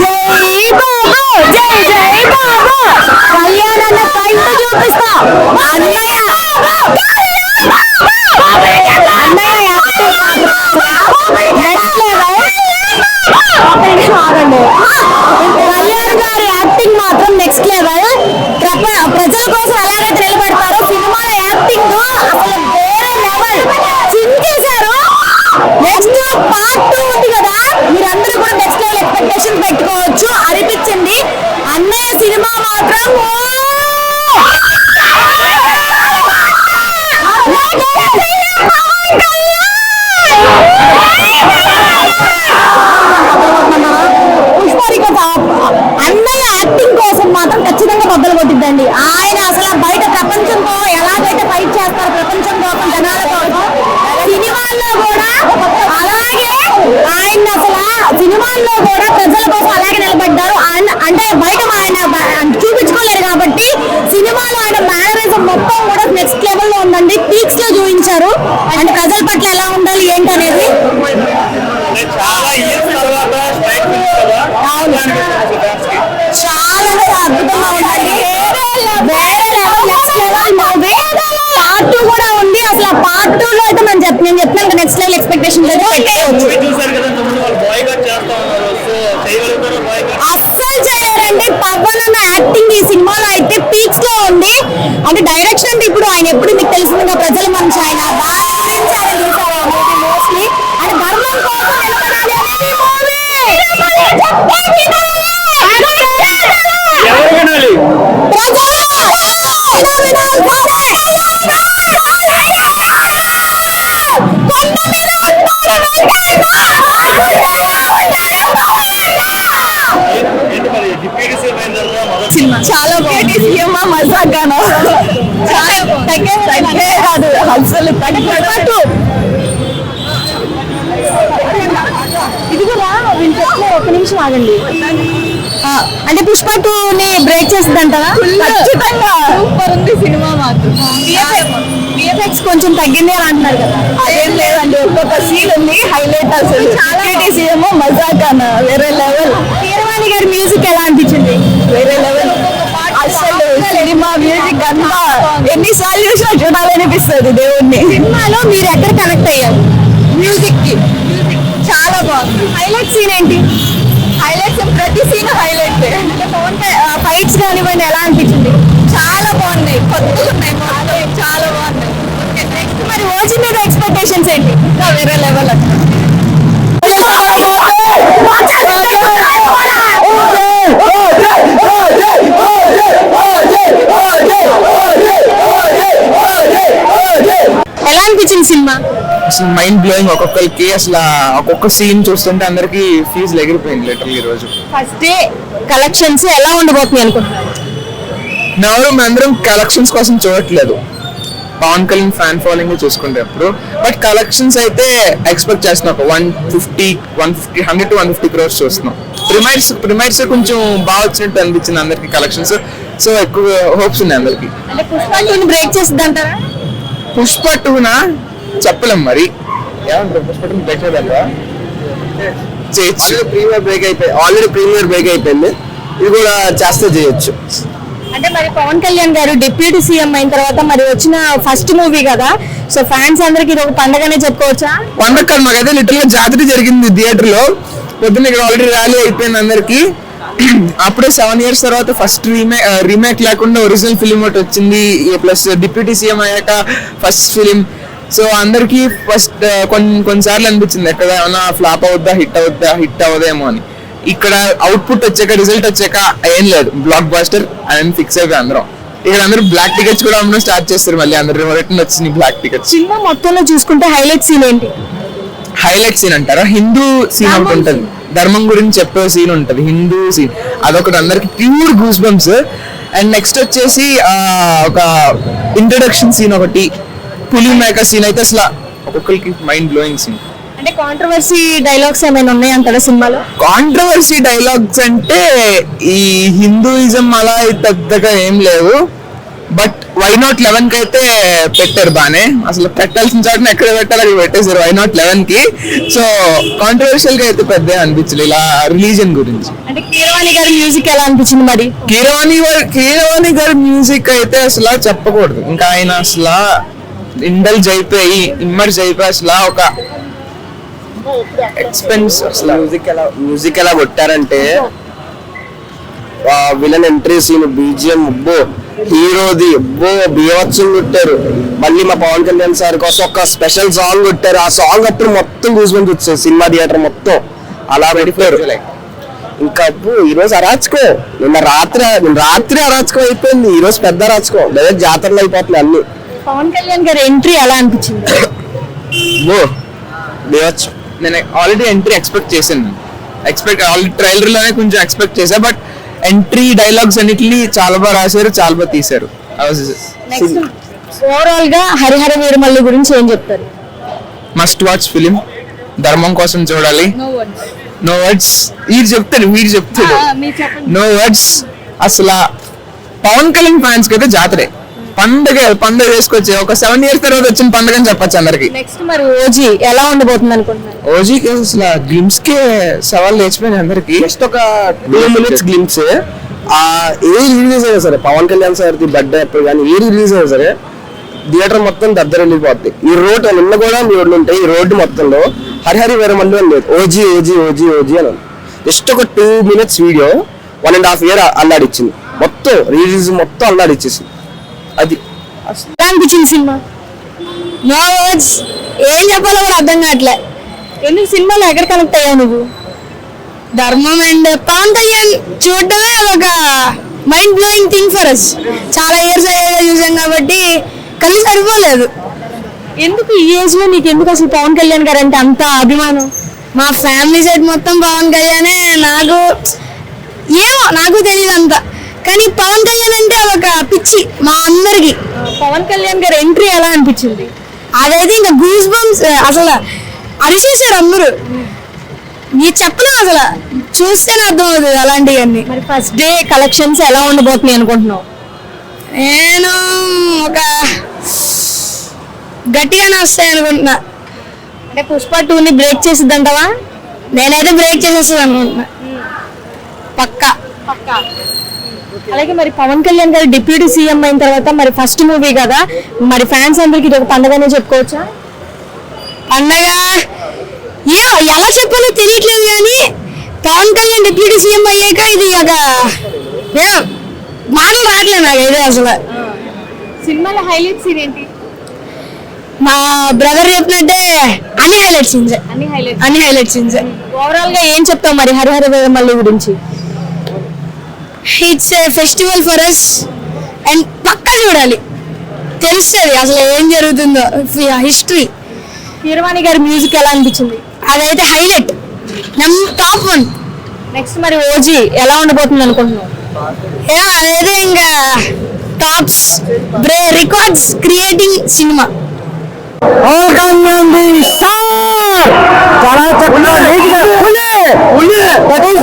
జై బాబు జై జై బాబు కళ్యాణాన్న కైంట చూపిస్తా అన్నయ్య కళ్యాణ్ గారి యాక్టింగ్ మాత్రం నెక్స్ట్ లెవెల్. ప్రజల కోసం ఎలాగైతే నిలబడతారో సినిమాల యాక్టింగ్ అసలు వేరే లెవెల్ చించేశారు. నెక్స్ట్ పార్ట్ 2 ఉంది కదా, మీరందరూ కూడా నెక్స్ట్ లెవెల్ ఎక్స్పెక్టేషన్ పెట్టుకోవచ్చు అనిపించింది. అన్నయ్య సినిమా మాత్రం అన్నయ్య యాక్టింగ్ కోసం మాత్రం ఖచ్చితంగా బద్దలు కొట్టిద్దండి. ఆయన అసలు బయట ప్రపంచంతో ఎలాగైతే ఫైట్ చేస్తారు ప్రపంచం కోసం జనాల కోసం, సినిమాల్లో కూడా అలాగే ఆయన అసలు సినిమాల్లో కూడా ప్రజల కోసం అలాగే నిలబడ్డారు. అంటే బయట ఆయన చూపించుకోలేరు కాబట్టి సినిమాలో ఆయన మేనరిజం మొత్తం కూడా నెక్స్ట్ లెవెల్ లో ఉందండి. పీక్స్ లో చూపించారు. అంటే ప్రజల పట్ల ఎలా ఉండాలి ఏంటనేది చాలా అద్భుతంగా ఉందండి. వేరే level next level movie. Part 2 కూడా ఉంది. అసలు ఆ పార్ట్ 2 లో అయితే నేను చెప్తున్నాను నెక్స్ట్ లెవెల్ ఎక్స్పెక్టేషన్ అస్సలు చేయలేరండి. పవన్ అన్న యాక్టింగ్ ఈ సినిమాలో అయితే పీక్స్ లో ఉంది. అంటే డైరెక్షన్ అంటే ఇప్పుడు ఆయన ఎప్పుడు మీకు తెలిసిందిగా ప్రజల మనిషి, ఆయన దాని గురించి ఆయన తీశారు ఆ మూవీ మోస్ట్లీ. అంటే ధర్మం కోసం నిలబడాలి అనేది మూవీ. చాలా బాగుంది. సీఎం మజాగాను రాదు అసలు తగ్గట్టు. ఇది కూడా ఒక నిమిషం ఆగండి. అంటే పుష్ప 2ని బ్రేక్ చేస్తుంది అంటారా? ఖచ్చితంగా సూపర్ ఉంది సినిమా మాత్రం. విఎఫ్ఎక్స్ కొంచెం తగ్గింది అని అంటున్నారు కదా, అదేం లేదండి. ఒక్కొక్క సీన్ ఉంది హైలైట్. అసలు సీఎం మజాగాను వేరే లెవెల్. కీరవాణి గారి మ్యూజిక్ ఎలా అనిపించింది? వేరే లెవెల్. అసలు సినిమా మ్యూజిక్ అంతా ఎన్నిసార్లు చూసినా చూడాలనిపిస్తుంది దేవుణ్ణి. సినిమాలో మీరు ఎక్కడ కనెక్ట్ అయ్యారు మ్యూజిక్ కి? చాలా బాగుంది. హైలైట్ సీన్ ఏంటి? హైలైట్స్ ప్రతి సీన్ హైలైట్. ఫైట్స్ కానివ్వండి ఎలా అనిపించింది? చాలా బాగున్నాయి, కొత్తగా ఉన్నాయి, చాలా బాగున్నాయి. నెక్స్ట్ మరి ఓజీ మీద ఎక్స్పెక్టేషన్స్ ఏంటి? ఇంకా వేరే లెవెల్. ఎలా అనిపించింది సినిమా? అసలు మైండ్ బ్లోయింగ్. ఒక్కొక్కరికి అసలు ఒక్కొక్క సీన్ చూస్తుంటే అందరికి ఫీజులు ఎగిరిపోయింది లిటరల్ ఈ రోజు. ఫస్ట్ డే కలెక్షన్స్ ఎలా ఉండబోతుంది అనుకుంటున్నారు? అందరం కలెక్షన్స్ కోసం చూడట్లేదు, పవన్ కళ్యాణ్ ఫ్యాన్ ఫాలోయింగ్ చూసుకుంటే ఎప్పుడు. బట్ కలెక్షన్స్ అయితే ఎక్స్పెక్ట్ చేస్తున్నాం. 100 to 150 crores చూస్తున్నాం. ప్రిమైట్స్ కొంచెం బాగా వచ్చినట్టు అనిపించింది అందరికి కలెక్షన్స్. సో ఎక్కువ హోప్స్ ఉన్నాయి అందరికి. అంటే పుష్ప 2ని బ్రేక్ చేస్తుంది అంటారా? పుష్ప 2నా చెప్పలేం మరి. పుష్ప 2 బ్రేక్ చేయగలరా? ఆల్రెడీ ప్రీమియర్ బ్రేక్ అయిపోయింది. ఇది కూడా చేస్తే చేయొచ్చు. అంటే మరి పవన్ కళ్యాణ్ గారు డిప్యూటీ సీఎం అయిన తర్వాత మరి వచ్చిన ఫస్ట్ మూవీ కదా, సో ఫ్యాన్స్ అందరికి ఇది ఒక పండగనే చెప్పుకోవచ్చా? పండగ కాదు, మాకైతే లిటిల్ గా జాతర జరిగింది థియేటర్ లో. పొద్దున్న ఇక్కడ ఆల్రెడీ ర్యాలీ అయిపోయింది అందరికి. అప్పుడే 7 years తర్వాత ఫస్ట్ రీమేక్ లేకుండా ఒరిజినల్ ఫిలిం ఒకటి వచ్చింది. ప్లస్ డిప్యూటీ సీఎం అయ్యాక ఫస్ట్ ఫిలిం. సో అందరికి ఫస్ట్ కొన్నిసార్లు అనిపించింది ఎక్కడ ఏమన్నా ఫ్లాప్ అవుద్దా, హిట్ అవుదేమో అని. ఇక్కడ అవుట్పుట్ వచ్చాక, రిజల్ట్ వచ్చాక ఏం లేదు, బ్లాక్ బాస్టర్ అని ఫిక్స్ అయిపోయి అందరం. ఇక్కడ అందరూ బ్లాక్ టికెట్స్ కూడా అమ్మడం స్టార్ట్ చేస్తారు. మళ్ళీ అందరూ రిటర్న్ వచ్చింది బ్లాక్ టికెట్స్. సినిమా మొత్తంలో చూసుకుంటే హైలైట్ సీన్ ఏంటి? హైలైట్ సీన్ అంటారా? హిందూ సీన్ ఒకటి ఉంటది, ధర్మం గురించి చెప్పే సీన్ ఉంటది, హిందూ సీన్. అదొకటి అందరికి pure goose bumps. And next వచ్చేసి ఒక ఇంట్రడక్షన్ సీన్ ఒకటి, పులి మేక సీన్ అయితే అసలు ఒక్కొక్కరికి మైండ్ బ్లోయింగ్ సీన్. అంటే కాంట్రవర్సీ డైలాగ్స్ ఏమైనా ఉన్నాయి అంటారా సినిమాలో? కాంట్రవర్సీ డైలాగ్స్ అంటే ఈ హిందూయిజం అలా పెద్దగా ఏం లేవు. బట్ వై నాట్ 11 కి అయితే పెట్టారు బానే, అసలు పెట్టాల్సిన చోటని ఎక్కడ పెట్టాలి అక్కడ పెట్టేశారు వై నాట్ 11 కి. సో కాంట్రవర్షియల్ గా అయితే పెద్ద అనిపించలేదు ఇలా రిలీజన్ గురించి. అంటే కీరవాణి గారి మ్యూజిక్ ఎలా అనిపించింది మరి? కీరవాణి గారి మ్యూజిక్ అయితే అసలు చెప్పకూడదు, ఇంకా ఆయన అసలు ఇండల్జ్ అయిపోయి ఇమ్మర్జ్ అయిపోయి అసలు ఒక ఎక్స్పెన్స్. అసలు మ్యూజిక్ ఎలా కొట్టారంటే విలన్ ఎంట్రీ సీన్ బీజిఎం అబ్బో, హీరోది అబ్బో బీభత్సం కొట్టారు. మళ్ళీ మా పవన్ కళ్యాణ్ సార్ కోసం ఒక స్పెషల్ సాంగ్ కొట్టారు. ఆ సాంగ్ అప్పుడు మొత్తం గూస్బంప్స్ వచ్చాయి సినిమా థియేటర్ మొత్తం అలా పెట్టారు. ఇంకా అబ్బో ఈ రోజు అరాచకం, నిన్న రాత్రి అరాచకం అయిపోయింది, ఈ రోజు పెద్ద అరాచకం, లేదా జాతరలు అయిపోతున్నాయి అన్ని. పవన్ కళ్యాణ్ గారి ఎంట్రీ ఎలా అనిపించింది? అబ్బో బీభత్సం. నేను ఆల్రెడీ ఎంట్రీ ఎక్స్పెక్ట్ చేశాను, ఆల్రెడీ ట్రైలర్ లోనే కొంచెం ఎక్స్పెక్ట్ చేశా. బట్ ఎంట్రీ డైలాగ్స్ అన్నిటిని చాలా బాగా రాశారు, చాలా బాగా తీశారు. నెక్స్ట్ ఓవరాల్ గా హరిహర వీరమల్లి గురించి ఏం చెప్తారు? మస్ట్ వాచ్ ఫిలిం, ధర్మం కోసం చూడాలి. No words. వీడు చెప్తాడు నో వర్డ్స్. అసలు పవన్ కళ్యాణ్ ఫ్యాన్స్ కి అయితే జాతరే, పండుగ వేసుకొచ్చి ఒక 7 years తర్వాత వచ్చిన పండుగ అని చెప్పచ్చు అందరికి. నెక్స్ట్ మరి ఓజీ ఎలా ఉండబోతుంది అనుకుంటున్నారు? ఓజీకి అసలు గ్లిమ్స్ కే సవాల్ లేచిపోయినాయి అందరికి. జస్ట్ ఒక 2 minutes గ్లిమ్స్. ఏది రిలీజ్ అయినా సరే పవన్ కళ్యాణ్ సార్ బర్త్డే అప్పుడు కానీ ఏది రిలీజ్ అయినా సరే థియేటర్ మొత్తం దద్దర వెళ్ళిపోద్ది. ఈ రోడ్ నిన్న కూడా మీ రోడ్లు ఉంటాయి, ఈ రోడ్డు మొత్తంలో హరిహరి వీరమల్లి అని లేదు, ఓజీ ఓజీ ఓజీ ఓజీ అని. జస్ట్ ఒక 2 minutes వీడియో 1.5 year అల్లాడిచ్చింది, మొత్తం రిలీజ్ మొత్తం అల్లాడిచ్చేసింది. అది అనిపించింది సినిమా. నో వర్డ్స్, ఏం చెప్పాలో కూడా అర్థం కావట్లే. ఎందుకు సినిమాలో ఎక్కడ కనెక్ట్ అయ్యావు నువ్వు? ధర్మం అండ్ పవన్ కళ్యాణ్ చూడటమే ఒక mind blowing thing for us. చాలా ఇయర్స్ అయ్యాక చూసాం కాబట్టి కళ్ళు సరిపోలేదు. ఎందుకు ఈ ఏజ్ లో నీకు ఎందుకు అసలు పవన్ కళ్యాణ్ గారు అంటే అంత అభిమానం? మా ఫ్యామిలీ సైడ్ మొత్తం పవన్ కళ్యాణే. నాకు తెలియదు అంత, కానీ పవన్ కళ్యాణ్ అంటే ఒక పిచ్చి మా అందరికి. పవన్ కళ్యాణ్ గారి ఎంట్రీ ఎలా అనిపించింది? అదైతే ఇంకా గూస్ బంప్స్, అసలు అరిచేసారు అందరూ. మీరు చెప్పలేం, అసలు చూస్తేనే అర్థం అవుతుంది అలాంటివన్నీ. మరి ఫస్ట్ డే కలెక్షన్స్ ఎలా ఉండబోతున్నాయి అనుకుంటున్నావు? నేను ఒక గట్టిగానే వస్తాయి అనుకుంటున్నా. అంటే పుష్ప 2ని బ్రేక్ చేసిద్ది అంటావా? నేనైతే బ్రేక్ చేసేస్తాను అనుకుంటున్నా పక్కా. అలాగే మరి పవన్ కళ్యాణ్ గారు డిప్యూటీ సీఎం అయిన తర్వాత మరి ఫస్ట్ మూవీ కదా, మరి ఫ్యాన్స్ అందరికి ఇది ఒక పండగనే చెప్పుకోవచ్చా? పండగ ఎలా చెప్పాలో తెలియట్లేదు, కానీ పవన్ కళ్యాణ్ డిప్యూటీ సీఎం అయ్యాక ఇది ఒక మాటలు రావట్లేదు నాకు అయితే. అసలు సినిమాలో హైలైట్ సీన్ ఏంటి? మా బ్రదర్ చెప్పినట్టే అన్ని హైలైట్ సీన్స్. ఓవరాల్ గా ఏం చెప్తావు మరి హరిహర వీరమల్లి గురించి? It's a festival for us and పక్కా చూడాలి, తెలుస్తుంది అసలు ఏం జరుగుతుందో. హిస్టరీ. కీరవాణి గారి మ్యూజిక్ ఎలా అనిపించింది? అదైతే హైలైట్, టాప్ 1. నెక్స్ట్ మరి ఓజీ ఎలా ఉండబోతుంది అనుకుంటున్నావు? అదైతే ఇంకా టాప్స్, రికార్డ్స్ క్రియేటింగ్ సినిమా. చాలా చక్కగా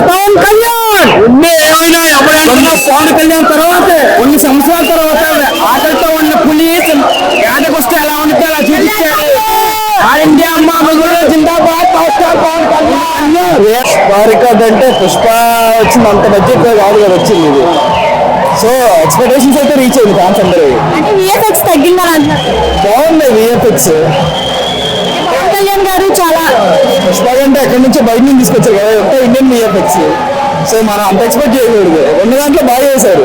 పవన్ కళ్యాణ్ పవన్ కళ్యాణ్ తర్వాత కొన్ని సంవత్సరాల తర్వాత ఆటలతో ఉన్న పులి ఆటకొస్తే ఎలా ఉంటే అలా చూపించాడు. ఇండియా అమ్మ జిందాబాద్ పవన్ కళ్యాణ్. రికార్డ్ అంటే పుష్ప వచ్చింది, అంత బడ్జెట్ కాదు కదా వచ్చింది ఇది. సో ఎక్స్పెక్టేషన్స్ అయితే రీచ్ అయింది ఫ్యాన్స్ అందరూ. విఎఫ్ఎక్స్ తగ్గిందని అంటున్నారు, బాగుంది విఎఫ్ఎక్స్. పవన్ కళ్యాణ్ గారు చాలా పుష్ప అంటే ఎక్కడి నుంచో బయట నుంచి తీసుకొచ్చారు కదా, ఎంత ఇండియన్ విఎఫ్ఎక్స్. సో మనం అంత ఎక్స్పెక్ట్ చేయకూడదు, 2 దాంట్లో బాగా చేశారు.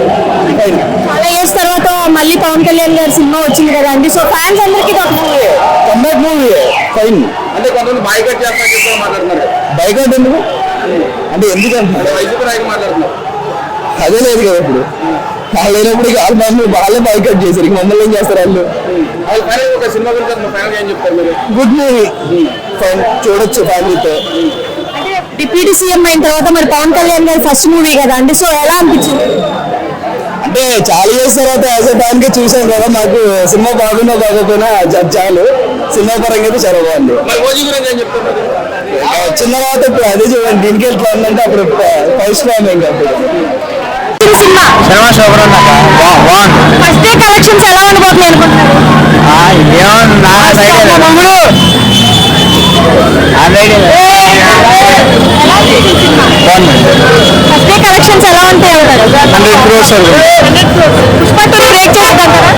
చాలా ఇయర్స్ తర్వాత మళ్ళీ పవన్ కళ్యాణ్ గారి సినిమా వచ్చింది కదా అండి, సో ఫ్యాన్స్ అందరికి కంబ్యాక్ మూవీ ఫైన్. అంటే కొంతమంది బాయ్కాట్ చేస్తారని మాట్లాడుతున్నారు. బాయ్కాట్ ఎందుకు అంటే ఎందుకంటే మాట్లాడుతున్నారు, అదే లేదు కదా ఇప్పుడు. వాళ్ళు లేనప్పుడు వాళ్ళే బాయ్కాట్ చేశారు, మమ్మల్ని ఏం చేస్తారు వాళ్ళు? గుడ్ మూవీ, ఫైన్, చూడొచ్చు ఫ్యామిలీతో. డిప్యూటీ సీఎం అయిన తర్వాత మరి పవన్ కళ్యాణ్ గారి ఫస్ట్ మూవీ కదా అండి, సో ఎలా అనిపించింది? అంటే చాలా ఇయర్స్ తర్వాత యాజ్ ఎ ఫ్యాన్ గా చూసాం కదా, నాకు సినిమా బాగున్నా కాకపోయినా చాలు, సినిమా పరంగా అయితే చాలా బాగుంది. వచ్చిన తర్వాత ఇప్పుడు అదే చూడండి, దీనికి ఎట్లా ఉందంటే అప్పుడు ఫస్ట్ ఫ్యాన్ ఇంకా సినిమా సినిమా సూపర్ ఉంది బాగుంది. ఫస్ట్ డే కలెక్షన్స్ ఎలా ఉండబోతున్నాయి అనుకుంటున్నారు? ఫస్ట్ డే కలెక్షన్స్ ఎలా ఉంటాయి అంటారు? 100 crores పుష్ప 2 బ్రేక్ చేస్తారా?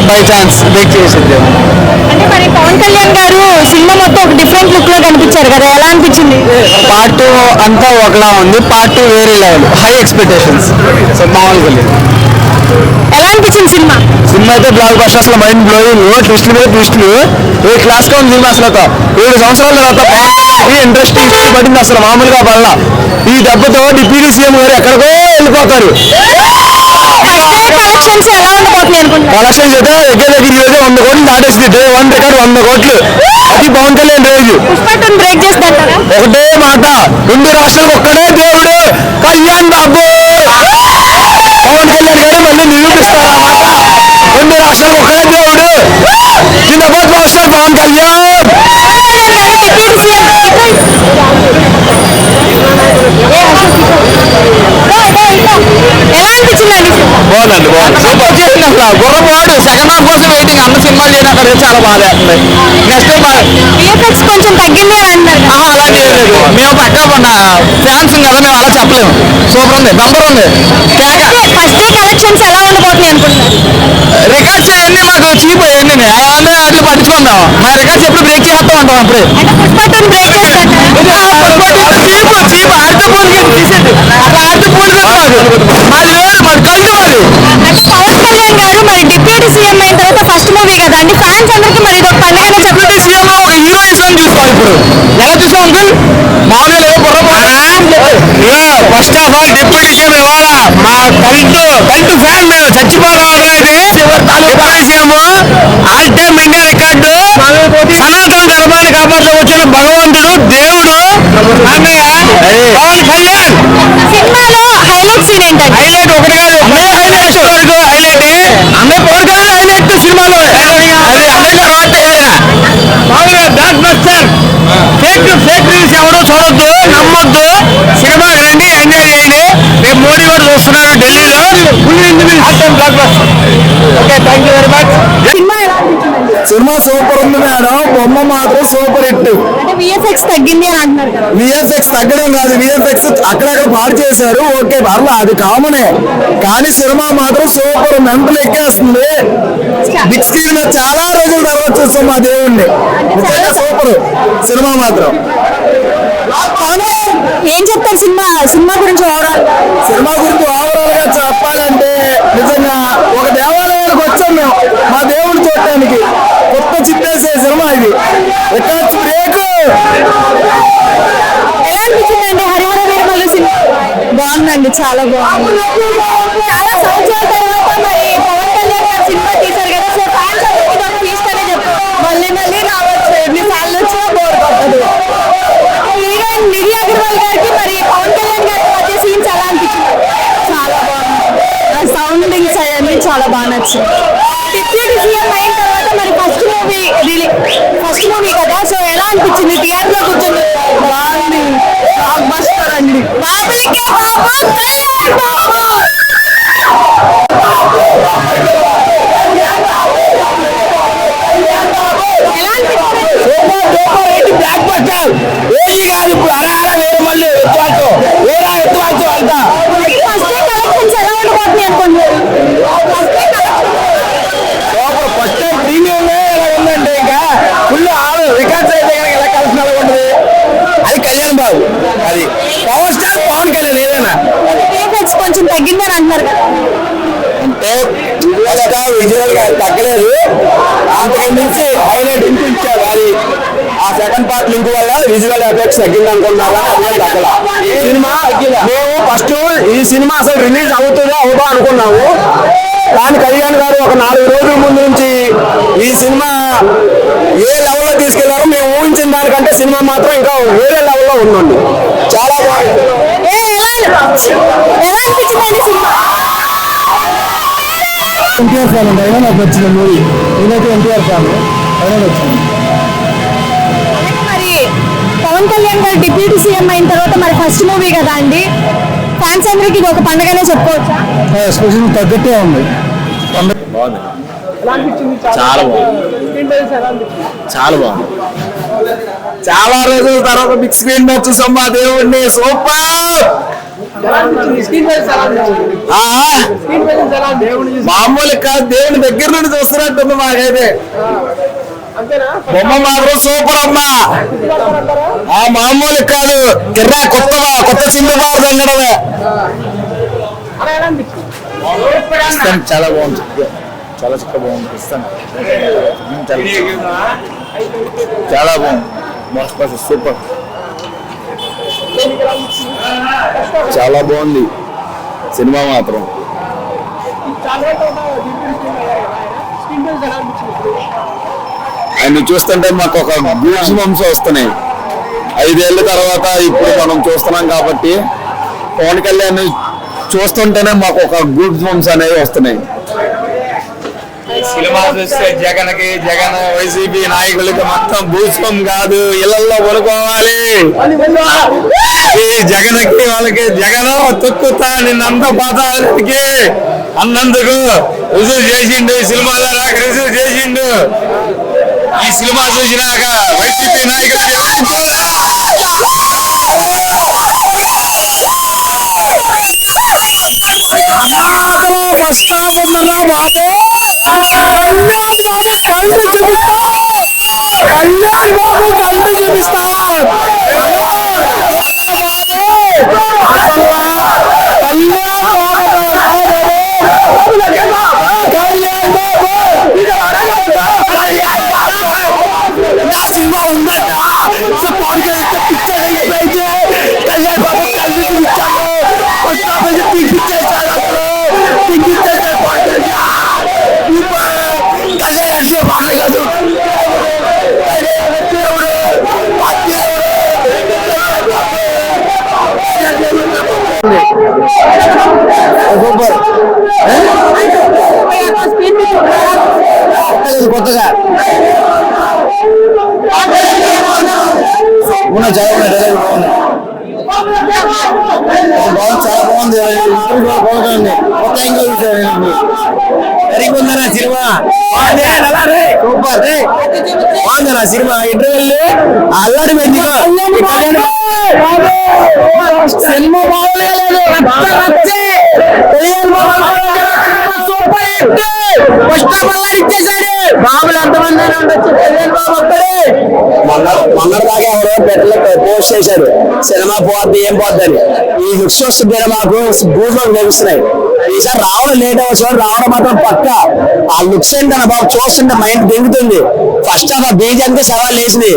బై ఛాన్స్ బ్రేక్ చేసింది. అంటే మరి పవన్ కళ్యాణ్ గారు సినిమా మొత్తం ఒక డిఫరెంట్ లుక్ లో కనిపించారు కదా, ఎలా అనిపించింది? పార్ట్ 2 అంతా ఒకలా ఉంది, పార్ట్ 2 వేరే లెవెల్, హై ఎక్స్పెక్టేషన్స్. సో మామూలుగా లేదు. ఎలా అనిపించింది సినిమా? సినిమా అయితే బ్లాక్ బస్టర్, అసలు మైండ్ బ్లోయింగ్, ట్విస్టులు మీద ట్విస్టులు. ఏ క్లాస్ గా ఉంది సినిమా అసలు. 7 సంవత్సరాల తర్వాత ఇంట్రెస్టింగ్ పడింది, అసలు మామూలుగా పడలా. ఈ దెబ్బతో డిప్యూటీ సీఎం గారు ఎక్కడికో వెళ్ళిపోతారు. కలెక్షన్స్ ఎలా ఉండబోతున్నాయి అనుకుంటున్నారు? కలెక్షన్స్ అయితే దగ్గర ఈరోజు 100 కోట్లు దాటేసింది. డే 1 రికార్డ్ 100 కోట్లు. అది పవన్ కళ్యాణ్ రోజు. పుష్ప 2 బ్రేక్ చేస్తారా? ఒకటే మాట, 2 రాష్ట్రాలకు ఒక్కడే దేవుడు కళ్యాణ్ బాబు. పవన్ కళ్యాణ్ గారు మళ్ళీ నిరూపిస్తారు అన్నమాట. 2 రాష్ట్రాలకు ఒక్కడే దేవుడు. జిందాబాద్ మాస్టర్ పవన్ కళ్యాణ్. ఎలా అనిపించిందండి? బాగుందండి, బాగుంది. సూపర్ చేసింది అసలు. గుర్రపాడు సెకండ్ హాఫ్ కోసం వెయిటింగ్. అన్న సినిమాలు చేయనక్కడ చాలా బాగా వేస్తుంది. నెక్స్ట్ విఎఫ్ఎక్స్ కొంచెం తగ్గింది అని అంటున్నారు. అలాంటి ఏం లేదు. మేము పక్క మన ఫ్యాన్స్ కదా, మేము అలా చెప్పలేము. సూపర్ ఉంది, బంపర్ ఉంది. ఫస్ట్ డే కలెక్షన్స్ ఎలా ఉండబోతున్నాయి అనుకుంటున్నారు? రికార్డ్స్ అవన్నీ మాకు చీప్ అవన్నీ అవన్నీ అట్లా పట్టించుకుందాం. మా రికార్డ్స్ ఎప్పుడు బ్రేక్ చేస్తాం అంటాం అప్పుడే. అంటే పుష్ప 2 బ్రేక్ చేస్తారా? చీప్ ఆడితే పూలు తీసేది. అట్లా ఆడితే పూలు కాదు. మాది వేరు, మాది కళ్ళు మరి. అంటే పవన్ కళ్యాణ్ గారు మరి డిప్యూటీ సీఎం అయిన తర్వాత ఫస్ట్ మూవీ కదా అండి, ఫ్యాన్స్ అందరికీ మరి ఇది ఒక పండుగనే చెప్పండి. డిప్యూటీ సీఎం ఒక హీరోయిజం చూసుకోవాలి. ఇప్పుడు ఎలా చూసాం అంకుల్? మామూలుగా లేదు, first of all deputy CM ఇవ్వాలా. మా కల్ట్ ఫ్యాన్ మేము చచ్చిపోదాం. Deputy CM all time India record. సనాతన ధర్మాన్ని కాపాడుతూ వచ్చిన భగవంతుడు, దేవుడు అన్నయ్య పవన్ కళ్యాణ్. సినిమాలో హైలైట్ సీన్ ఏంటండి? హైలైట్ ఒకటి కాదు, హైలైట్ వరకు హైలైట్. అన్నయ్య పవన్ కళ్యాణ్ హైలైట్ సినిమాలో. అది అన్నయ్య మామూలుగా బ్లాక్ బస్టర్. ఫేక్ న్యూస్ ఎవరో చూడొద్దు, నమ్మొద్దు. సినిమా రండి, ఎంజాయ్ చేయండి. రేపు మోడీ గారు చూస్తున్నారు ఢిల్లీలో. Block buster. Okay, thank you very much. Cinema ఎలా అనిపించిందండి? సినిమా సూపర్ ఉంది మేడం. బొమ్మ మాత్రం సూపర్ హిట్. అంటే విఎఫ్ఎక్స్ తగ్గింది అని అంటున్నారు కదా. విఎఫ్ఎక్స్ తగ్గడం కాదు, విఎఫ్ఎక్స్ అక్కడక్కడ పాడు చేశారు. ఓకే, పర్లా, అది కామనే. కానీ సినిమా మాత్రం సూపర్, మెంటల్ ఎక్కేస్తుంది. బిగ్ స్క్రీన్ మీద చాలా రోజుల తర్వాత చూస్తాం మా దేవుణ్ణి. నిజంగా సూపర్ సినిమా మాత్రం. ఏం చెప్తారు సినిమా గురించి ఓవరాల్? సినిమా గురించి ఓవరాల్ గా చెప్పాలంటే నిజంగా ఒక దేవాలయానికి వచ్చాం మేము మా దేవుడిని చూడటానికి. కొత్త చిత్తేసే సినిమా ఇది. Records break. ఎలా అనిపించిందండి హరిహర వీరమల్లు సినిమా? బాగుందండి, చాలా బాగుంది. చాలా సంవత్సరాల తర్వాత మరి పవన్ కళ్యాణ్ గారు సినిమా తీశారు కదా, సో ఫ్యాన్స్ అందరికీ ఒక ఫీస్ట్ అనే చెప్పారు. మళ్ళీ రావచ్చు, ఎన్నిసార్లు వచ్చినా బోర్ కొట్టదు. హీరోయిన్ నిధి అగర్వాల్ గారికి మరి పవన్ కళ్యాణ్ గారి మధ్య సీన్స్ ఎలా అనిపించింది? చాలా బాగుంది, సౌండింగ్స్ అవన్నీ చాలా బాగా నచ్చింది. డిప్యూటీ సీఎం అయిన తర్వాత మరి ఫస్ట్ మూవీ కదా, సో ఎలా అనిపించింది? థియేటర్ లో కూర్చొని బాగుంది, బ్లాక్ బస్టర్ అండి. బాబులకి బాబు, కళ్యాణ్ బాబు. ఎలా అనిపించింది? బ్లాక్ బస్టర్ ఏజీ కాదు. ఇప్పుడు అరహర వేరుమల్లి ఎత్తువాల్చు అంతా. ఫస్ట్ డే కలెక్షన్స్ ఎలా ఉండబోతున్నాయి అనుకుంటున్నారు? సూపర్. ఫస్ట్ టైం ప్రీమియం ఎలా ఉందంటే ఇంకా ఫుల్ ఆరు రికార్డ్స్ అయితే కనుక ఎలా కలిసి నెలకొంటుంది. అది కళ్యాణ్ బాబు, అది పవర్ స్టార్ పవన్ కళ్యాణ్. ఏదైనా విఎఫ్ఎక్స్ కొంచెం తగ్గిందని అంటున్నారు కదా. అంటే విజువల్ గా తగ్గలేదు, అంతకు మించి హైలైట్ ఇంటూ ఇచ్చారు. అది ఆ సెకండ్ పార్ట్ లింక్ వల్ల విజువల్ ఎఫెక్ట్స్ తగ్గింది అనుకున్నారా? అదే తగ్గల సినిమా. మేము ఫస్ట్ ఈ సినిమా అసలు రిలీజ్ అవుతుందో అవుదో అనుకున్నాము. కానీ కళ్యాణ్ గారు ఒక 4 రోజుల ముందు నుంచి ఈ సినిమా ఏ లెవెల్లో తీసుకెళ్లారో మేము ఊహించిన దానికంటే సినిమా మాత్రం ఇంకా వేరే లెవెల్లో ఉందండి. చాలా బాగుంది. ఎలా అనిపించిందండి సినిమా? ఎన్టీఆర్ ఫ్యాన్ అండి, అయినా నాకు వచ్చిన మూవీ. నేనైతే ఎన్టీఆర్ ఫ్యాన్, అయినా వచ్చింది. మరి పవన్ కళ్యాణ్ గారు డిప్యూటీ సీఎం అయిన తర్వాత మరి ఫస్ట్ మూవీ కదా అండి, ఫ్యాన్స్ అందరికి ఇది ఒక పండుగనే చెప్పుకోవచ్చా? ఎక్స్ప్రెషన్ తగ్గట్టే ఉంది. చాలా బాగుంది, చాలా బాగుంది. చాలా రోజుల తర్వాత బిగ్ స్క్రీన్ మీద చూసాం మా దేవుడిని. సూపర్. మామూలు కాదు, దేవుని దగ్గర నుండి చూస్తున్నట్టుంది మాకైతే. బొమ్మ మాత్రం సూపర్ అమ్మా. మామూలు కాదు, కిర్రా కొత్త సింధు బార్ ఉండడమే. చాలా బాగుంది, చాలా చక్కగా బాగుంది. ఇస్తాను చాలా బాగుంది, మస్తు సూపర్, చాలా బాగుంది సినిమా మాత్రం. ఆయన చూస్తుంటే మాకు ఒక గూడ్స్ బంప్స్ వస్తున్నాయి. 5 ఏళ్ళ తర్వాత ఇప్పుడు మనం చూస్తున్నాం కాబట్టి పవన్ కళ్యాణ్ చూస్తుంటేనే మాకు ఒక గూడ్స్ బంప్స్ అనేవి వస్తున్నాయి. సినిమా చూస్తే జగన్ వైసీపీ నాయకులకి మొత్తం భూస్వం కాదు, ఇళ్లలో కొనుక్కోవాలి. ఈ జగన్కి వాళ్ళకి జగన్ తొక్కుతా నిన్నంత పాతానికి అన్నందుకు రుజువు చేసిండు. ఈ సినిమాలో నాకు రుజువు చేసిండు. ఈ సినిమా చూసినాక వైసీపీ నాయకులకి బస్ స్టాప్ ఉందన్నా బాబు. కళ్యాణ్ బాబు కంటి చూపిస్తా. సినిమా ఉందట కళ్యాణ్ బాబు కలిసి చూపించాము. కొత్తగా చాలా బాగుంది. సరిగ్గా సినిమా సూపర్ బాగుంది. సినిమా ఇంటర్వెల్ అల్లాడి సినిమా బాగోలేదు. ఇచ్చేసాడు బాబులు ఎంతమంది ఉండొచ్చు. మొన్నటిదాకా ఎవరో పెట్టలో పోస్ట్ చేశారు సినిమా పోద్ది ఏం పోద్దని. ఈ లుక్స్ వస్తుంటే మాకు గూడ్స్ లభిస్తున్నాయి. ఈసారి రావడం లేట్ అవ్వచ్చు, రావడం మాత్రం పక్క. ఆ లుక్స్ ఏంటన్న బాబు చూస్తుంటే మైండ్ దిగుతుంది. ఫస్ట్ హాఫ్ ఆ బీజానికి సవాల్ వేసింది.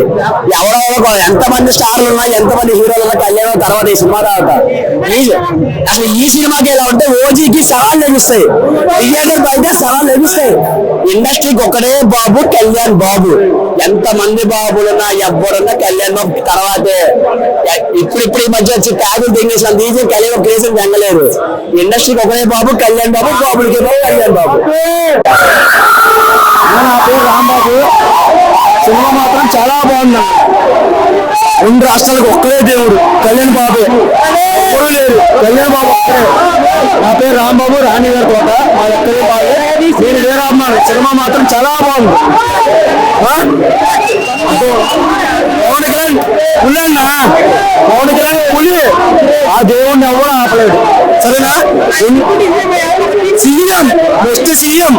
ఎవరో ఎంతమంది స్టార్లు ఉన్నా, ఎంతమంది హీరోలు ఉన్నా కళ్యాణం తర్వాత ఈ సినిమా తర్వాత అసలు ఈ సినిమాకి ఎలా ఉంటే ఓజీకి సవాల్ లభిస్తాయి, థియేటర్ బయట సవాల్ లభిస్తాయి. ఇండస్ట్రీకి ఒకటే బాబు కళ్యాణ్ బాబు. ఎంతమంది బాబులున్నా ఎవరున్నా కళ్యాణ్ బాబు తర్వాతే. ఇప్పుడు ఈ మధ్య వచ్చి ట్యాగులు తింగేసిన తీసి కళ్యాణ్ కేసులు జంగలేదు. ఇండస్ట్రీకి ఒకటే బాబు కళ్యాణ్ బాబు, బాబులకి కళ్యాణ్ బాబు. నా పేరు రాంబాబు. సినిమా మాత్రం చాలా బాగుంది. 2 రాష్ట్రాలకు ఒక్కడే దేవుడు కళ్యాణ్ బాబే, ఎవరు లేరు. కళ్యాణ్ బాబు ఒక్కడే. నా పేరు రాంబాబు, రాణి గారి తోట. మా ఒక్కడే బాబే, నేను వేరాన్నాను. సినిమా మాత్రం చాలా బాగుంది. పవన్ కళ్యాణ్ పుల్లన్నా, పవన్ కళ్యాణ్ పులి. ఆ దేవుడిని ఎవరు ఆపలేడు. సరేనా? CM, best CM,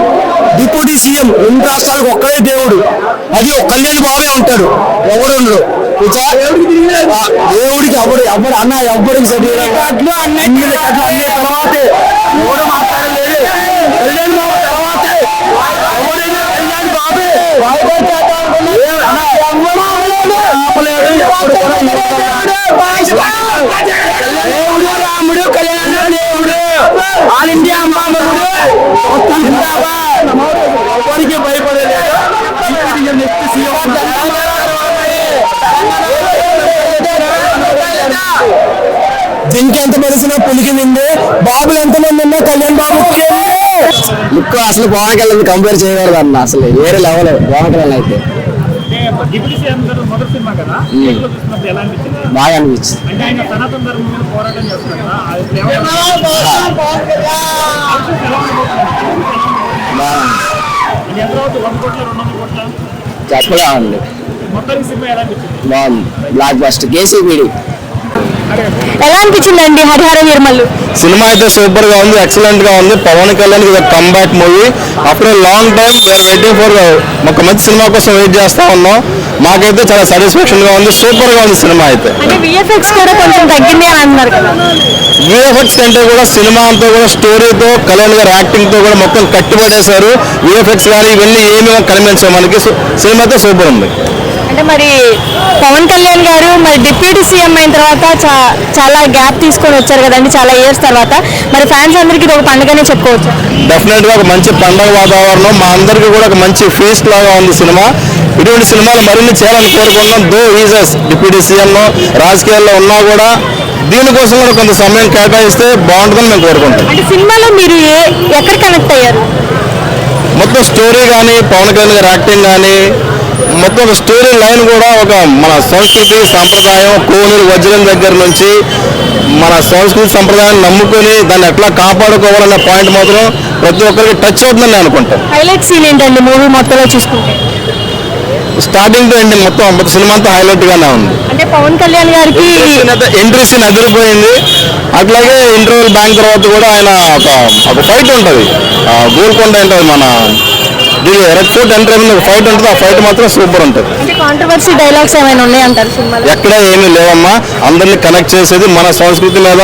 deputy CM 2 రాష్ట్రాలకు ఒక్కడే దేవుడు. అది ఒక కళ్యాణ్ బాబే ఉంటాడు, ఎవరు ఉండరు. దేవుడికి ఎవరు అన్న ఎవరికి సర్టిఫికెట్లు అన్ని తర్వాతే ఎవరు మాట్లాడలేదు. కళ్యాణ్ బాబు తర్వాతే ఎవరైనా కళ్యాణ్ బాబే దేవుడు రాముడు కళ్యాణ్ దేవుడు ఆల్ ఇండియా మామూడు ఎవరికి భయపడలేదు. జింకి ఎంత తెలిసినా పులికి నింది, బాబులు ఎంతమంది ఉన్నా కళ్యాణ్ బాబుకి లుక్ అసలు పవన్ కళ్యాణ్ కంపేర్ చేయకూడదు అన్న. అసలు వేరే లెవెల్ పవన్ కళ్యాణ్ అయితే డిప్యూటీ సీఎం గారు మొదటి సినిమా కదా, థియేటర్లో చూసినప్పుడు ఎలా అనిపించింది? బాగా అనిపించింది. అంటే ఆయన సనాతన ధర్మం మీద పోరాటం చేస్తున్నారు కదా, అది ఇది ఎంత అవుతుంది? 1 కోట్ల 200 కోట్ల చెప్పగా ఉంది. మొత్తానికి సినిమా ఎలా అనిపించింది? బాగుంది. బ్లాక్ బస్టర్ కేసీబీడి. ఎలా అనిపించిందండి హరిహర వీరమల్లు? సినిమా అయితే సూపర్ గా ఉంది, ఎక్సలెంట్ గా ఉంది. పవన్ కళ్యాణ్ ఇది come back movie after long time we are waiting for ఒక మంచి సినిమా కోసం వెయిట్ చేస్తా ఉన్నాం. మాకైతే చాలా సాటిస్ఫాక్షన్ గా ఉంది, సూపర్ గా ఉంది సినిమా అయితే. అంటే విఎఫ్ఎక్స్ కూడా కొంచెం తగ్గింది అని అంటున్నారు కదా. విఎఫ్ఎక్స్ కంటే కూడా సినిమా అంతా కూడా స్టోరీతో కళ్యాణ్ గారు యాక్టింగ్ తో కూడా మొత్తం కట్టిపడేశారు. విఎఫ్ఎక్స్ కానీ ఇవన్నీ ఏమి కనిపించాయి మనకి. సినిమా అయితే సూపర్ ఉంది. అంటే మరి పవన్ కళ్యాణ్ గారు మరి డిప్యూటీ సీఎం అయిన తర్వాత చాలా గ్యాప్ తీసుకొని వచ్చారు కదండి, చాలా ఇయర్స్ తర్వాత. మరి ఫ్యాన్స్ అందరికీ ఇది ఒక పండుగనే చెప్పుకోవచ్చు. డెఫినెట్ గా ఒక మంచి పండుగ వాతావరణం, మా అందరికీ కూడా ఒక మంచి ఫీస్ట్ లాగా ఉంది సినిమా. ఇటువంటి సినిమాలు మరిన్ని చేయాలని కోరుకుంటున్నాం. దో ఈజెస్ డిప్యూటీ సీఎం రాజకీయాల్లో ఉన్నా కూడా దీనికోసం కూడా కొంత సమయం కేటాయిస్తే బాగుంటుందని మేము కోరుకుంటాం. అంటే సినిమాలో మీరు ఎక్కడ కనెక్ట్ అయ్యారు? మొత్తం స్టోరీ కానీ, పవన్ కళ్యాణ్ గారి యాక్టింగ్ కానీ, మొత్తం ఒక స్టోరీ లైన్ కూడా ఒక మన సంస్కృతి సంప్రదాయం కోనేరు వజ్రం దగ్గర నుంచి మన సంస్కృతి సంప్రదాయాన్ని నమ్ముకొని దాన్ని ఎట్లా కాపాడుకోవాలన్న పాయింట్ మాత్రం ప్రతి ఒక్కరికి టచ్ అవుతుందని నేను అనుకుంటాను. హైలైట్ సీన్ ఏంటండి మూవీ మొత్తంలో చూసుకుంటే? స్టార్టింగ్ టు ఎండింగ్ మొత్తం సినిమా అంతా హైలైట్ గానే ఉంది. అంటే పవన్ కళ్యాణ్ గారికి ఎంట్రీ సీన్ అదిరిపోయింది. అట్లాగే ఇంటర్వెల్ బ్యాంక్ తర్వాత కూడా ఆయన ఒక ఫైట్ ఉంటుంది, గోల్కొండ ఉంటుంది, మన రెడ్ ఫోర్ట్ ఎంట్రీ ఒక ఫైట్ ఉంటుంది. ఆ ఫైట్ మాత్రం సూపర్ ఉంటుంది. అంటే కాంట్రవర్సీ డైలాగ్స్ ఏమైనా ఉన్నాయంటారు సినిమాలో? ఎక్కడ ఏమీ లేవమ్మా. అందరినీ కనెక్ట్ చేసేది మన సంస్కృతి మీద